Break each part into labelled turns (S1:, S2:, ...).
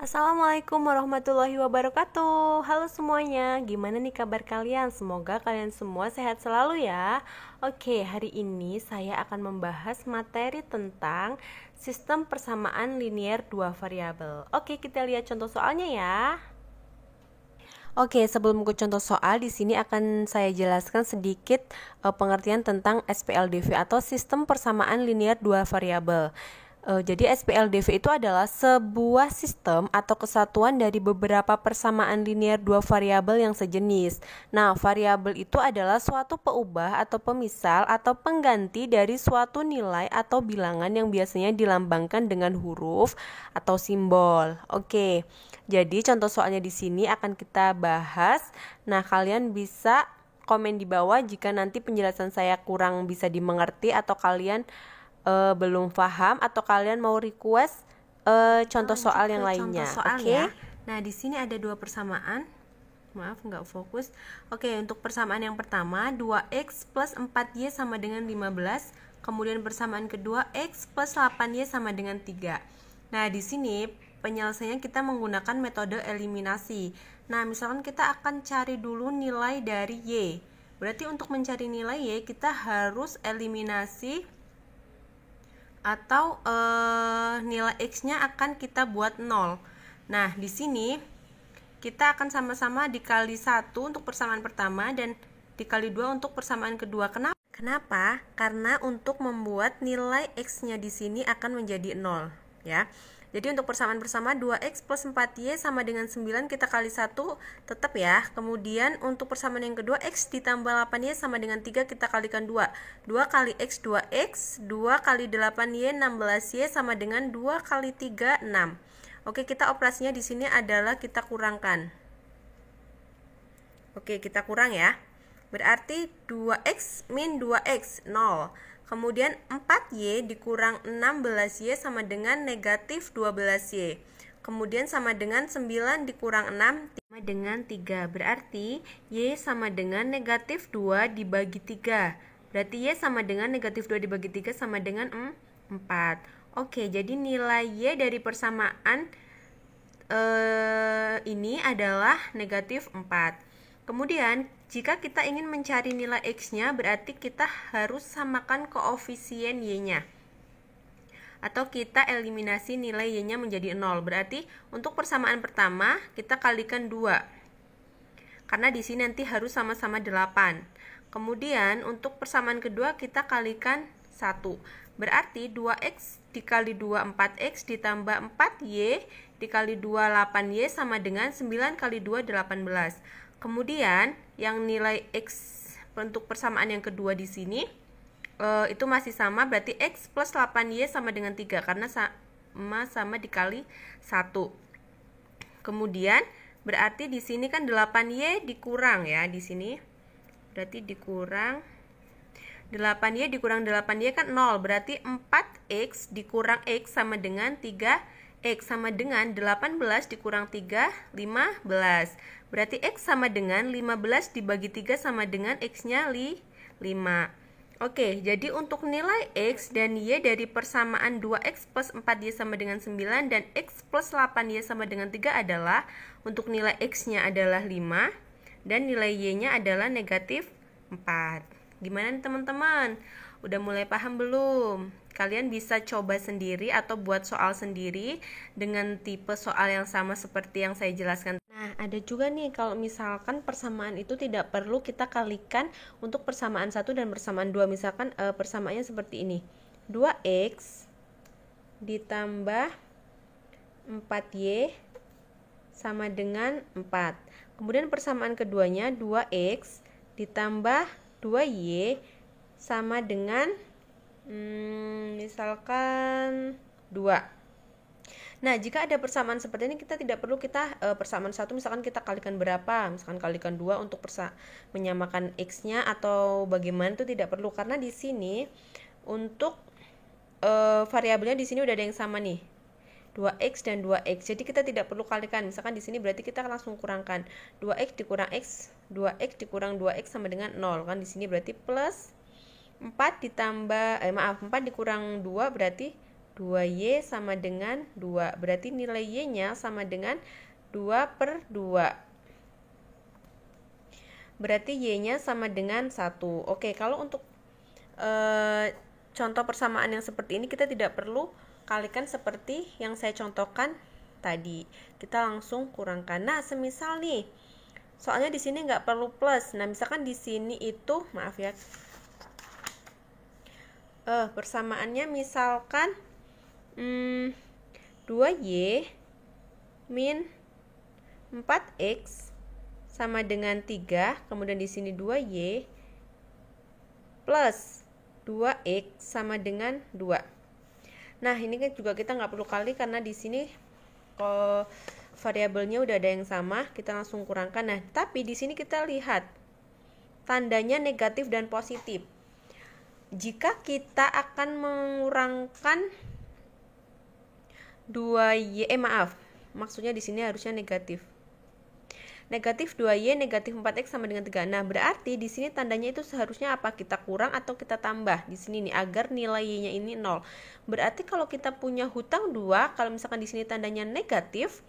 S1: Assalamualaikum warahmatullahi wabarakatuh. Halo semuanya, gimana nih kabar kalian? Semoga kalian semua sehat selalu ya. Oke, hari ini saya akan membahas materi tentang sistem persamaan linier dua variabel. Oke, kita lihat contoh soalnya ya. Oke, sebelum ke contoh soal, di sini akan saya jelaskan sedikit pengertian tentang SPLDV atau sistem persamaan linier dua variabel. Jadi SPLDV itu adalah sebuah sistem atau kesatuan dari beberapa persamaan linier dua variabel yang sejenis. Nah, variabel itu adalah suatu peubah atau pemisal atau pengganti dari suatu nilai atau bilangan yang biasanya dilambangkan dengan huruf atau simbol. Oke. Jadi contoh soalnya di sini akan kita bahas. Nah, kalian bisa komen di bawah jika nanti penjelasan saya kurang bisa dimengerti atau kalian belum paham atau kalian mau request contoh soal yang lainnya. Oke. Nah, di sini ada dua persamaan. Maaf, nggak fokus. Oke, untuk persamaan yang pertama 2x plus 4y sama dengan 15. Kemudian persamaan kedua x plus 8y sama dengan 3. Nah, di sini penyelesaiannya kita menggunakan metode eliminasi. Nah, misalkan kita akan cari dulu nilai dari y. Berarti untuk mencari nilai y kita harus eliminasi atau nilai x-nya akan kita buat 0. Nah, di sini kita akan sama-sama dikali 1 untuk persamaan pertama dan dikali 2 untuk persamaan kedua. Kenapa? Karena untuk membuat nilai x-nya di sini akan menjadi 0, ya. Jadi untuk persamaan pertama 2x plus 4y sama dengan 9 kita kali 1 tetap ya. Kemudian untuk persamaan yang kedua x ditambah 8y sama dengan 3 kita kalikan 2. 2 kali x 2x, 2 kali 8y 16y sama dengan 2 kali 3 6. Oke, kita operasinya di sini adalah kita kurangkan. Oke, kita kurang ya. Berarti 2x min 2x 0. Kemudian 4y dikurang 16y sama dengan negatif 12y. Kemudian sama dengan 9 dikurang 6 sama dengan 3. Berarti y sama dengan negatif 2 dibagi 3. Berarti y sama dengan negatif 2 dibagi 3 sama dengan 4. Oke, jadi nilai y dari persamaan ini adalah negatif 4. Kemudian, jika kita ingin mencari nilai x-nya, berarti kita harus samakan koefisien y-nya. Atau kita eliminasi nilai y-nya menjadi 0. Berarti, untuk persamaan pertama, kita kalikan 2. Karena di sini nanti harus sama-sama 8. Kemudian, untuk persamaan kedua, kita kalikan 1. Berarti, 2x dikali 2, 4x, ditambah 4y, dikali 2, 8y, sama dengan 9 kali 2, 18. Kemudian yang nilai x untuk persamaan yang kedua di sini itu masih sama, berarti x plus 8y sama dengan 3 karena sama dikali 1. Kemudian berarti di sini kan 8y dikurang ya di sini. Berarti dikurang 8y dikurang 8y kan 0. Berarti 4x dikurang x sama dengan 3x sama dengan 18 dikurang 3, 15. Berarti x sama dengan 15 dibagi 3 sama dengan x-nya 5. Oke, jadi untuk nilai x dan y dari persamaan 2x plus 4y sama dengan 9 dan x plus 8y sama dengan 3 adalah untuk nilai x-nya adalah 5 dan nilai y-nya adalah negatif 4. Gimana nih teman-teman? Udah mulai paham belum? Kalian bisa coba sendiri atau buat soal sendiri dengan tipe soal yang sama seperti yang saya jelaskan. Nah, ada juga nih kalau misalkan persamaan itu tidak perlu kita kalikan untuk persamaan 1 dan persamaan 2. Misalkan persamaannya seperti ini. 2x ditambah 4y sama dengan 4. Kemudian persamaan keduanya 2x ditambah 2y sama dengan misalkan 2. Nah, jika ada persamaan seperti ini kita tidak perlu kita persamaan 1 misalkan kita kalikan berapa, misalkan kalikan 2 untuk menyamakan x-nya atau bagaimana itu tidak perlu karena di sini untuk variabelnya di sini udah ada yang sama nih. 2x dan 2x. Jadi kita tidak perlu kalikan. Misalkan di sini berarti kita langsung kurangkan 2x dikurang x, 2x dikurang 2x sama dengan 0 kan. Di sini berarti plus 4 ditambah 4 dikurang 2 berarti 2Y sama dengan 2. Berarti nilai Y-nya sama dengan 2/2. Berarti Y-nya sama dengan 1. Oke, kalau untuk contoh persamaan yang seperti ini kita tidak perlu kalikan seperti yang saya contohkan tadi. Kita langsung kurangkan. Nah, semisal nih, soalnya di sini nggak perlu plus. Nah, misalkan di sini itu, maaf ya, persamaannya misalkan 2Y min 4X sama dengan 3, kemudian di sini 2Y plus 2X sama dengan 2. Nah, ini kan juga kita nggak perlu kali karena di sini kalau variabelnya udah ada yang sama, kita langsung kurangkan. Nah, tapi di sini kita lihat tandanya negatif dan positif. Jika kita akan mengurangkan 2Y, maksudnya di sini harusnya negatif. Negatif 2Y, negatif 4X sama dengan 3. Nah, berarti di sini tandanya itu seharusnya apa? Kita kurang atau kita tambah di sini nih agar nilai Y-nya ini 0. Berarti kalau kita punya hutang 2, kalau misalkan di sini tandanya negatif,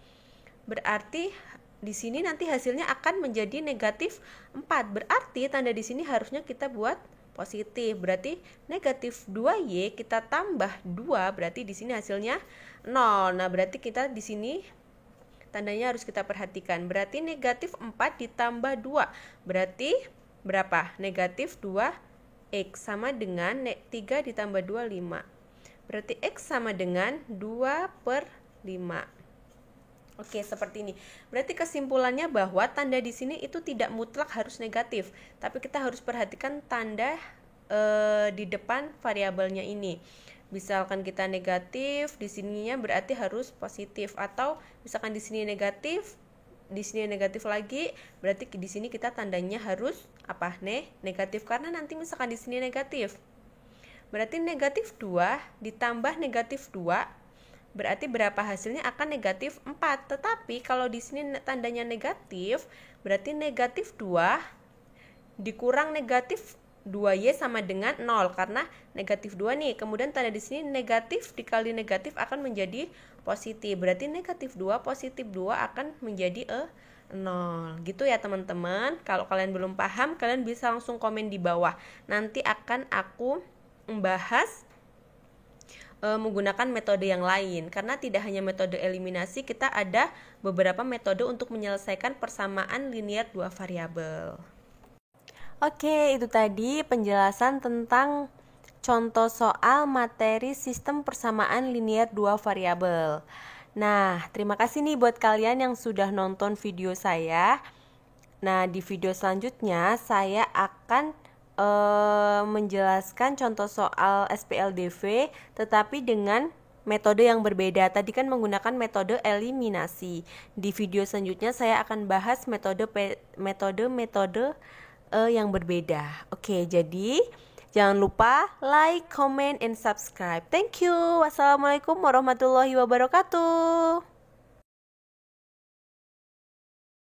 S1: berarti di sini nanti hasilnya akan menjadi negatif 4. Berarti tanda di sini harusnya kita buat positif. Berarti negatif 2Y kita tambah 2, berarti di sini hasilnya 0. Nah, berarti kita di sini tandanya harus kita perhatikan. Berarti negatif 4 ditambah 2. Berarti berapa? Negatif 2X sama dengan 3 ditambah 2, 5. Berarti X sama dengan 2/5. Oke, seperti ini. Berarti kesimpulannya bahwa tanda di sini itu tidak mutlak harus negatif, tapi kita harus perhatikan tanda di depan variabelnya ini. Misalkan kita negatif, di sininya berarti harus positif, atau misalkan di sini negatif lagi, berarti di sini kita tandanya harus apa? Negatif, karena nanti misalkan di sini negatif. Berarti negatif 2 ditambah negatif 2, berarti berapa hasilnya? Akan negatif 4. Tetapi kalau di sini tandanya negatif, berarti negatif 2 dikurang negatif 2Y sama dengan 0, karena negatif 2 nih. Kemudian tanda di sini negatif dikali negatif akan menjadi positif. Berarti negatif 2 positif 2 akan menjadi 0. Gitu ya teman-teman. Kalau kalian belum paham, kalian bisa langsung komen di bawah. Nanti akan aku membahas menggunakan metode yang lain, karena tidak hanya metode eliminasi, kita ada beberapa metode untuk menyelesaikan persamaan linear dua variabel. Oke, itu tadi penjelasan tentang contoh soal materi sistem persamaan linear dua variabel. Nah, terima kasih nih buat kalian yang sudah nonton video saya. Nah, di video selanjutnya saya akan menjelaskan contoh soal SPLDV tetapi dengan metode yang berbeda. Tadi kan menggunakan metode eliminasi. Di video selanjutnya saya akan bahas metode yang berbeda. Oke, jadi jangan lupa like, comment, and subscribe. Thank you. Wassalamualaikum warahmatullahi wabarakatuh.